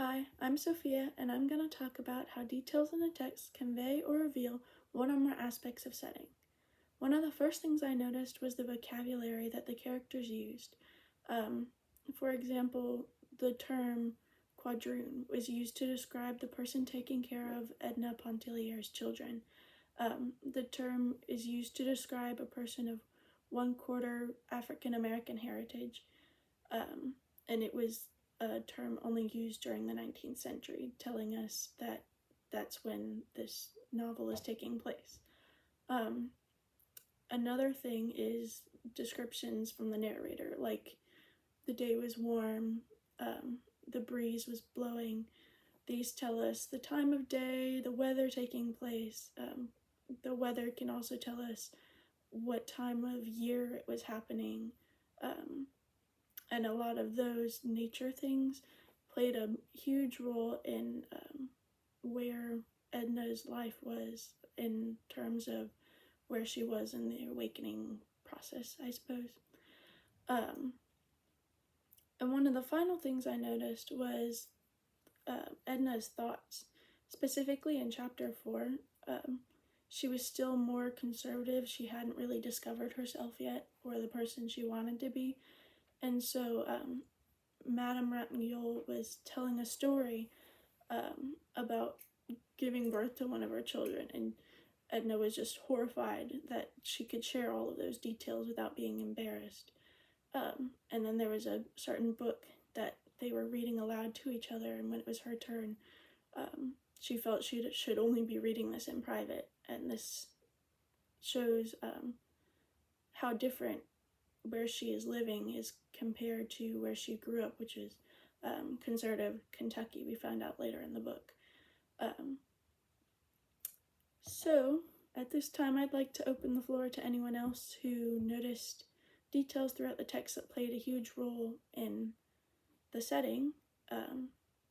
Hi, I'm Sophia, and I'm going to talk about how details in a text convey or reveal one or more aspects of setting. One of the first things I noticed was the vocabulary that the characters used. Um, for example, the term quadroon was used to describe the person taking care of Edna Pontellier's children. The term is used to describe a person of 1/4 African American heritage, and it was a term only used during the 19th century, telling us that that's when this novel is taking place. Another thing is descriptions from the narrator, like the day was warm, the breeze was blowing. These tell us the time of day, the weather taking place. The weather can also tell us what time of year it was happening. And a lot of those nature things played a huge role in where Edna's life was in terms of where she was in the awakening process, I suppose. And one of the final things I noticed was Edna's thoughts. Specifically in chapter 4, she was still more conservative. She hadn't really discovered herself yet or the person she wanted to be. And so Madame Ratignolle was telling a story about giving birth to one of her children, and Edna was just horrified that she could share all of those details without being embarrassed. And then there was a certain book that they were reading aloud to each other, and when it was her turn, she felt she should only be reading this in private, and this shows how different where she is living is compared to where she grew up, which is conservative Kentucky, we found out later in the book. So at this time, I'd like to open the floor to anyone else who noticed details throughout the text that played a huge role in the setting.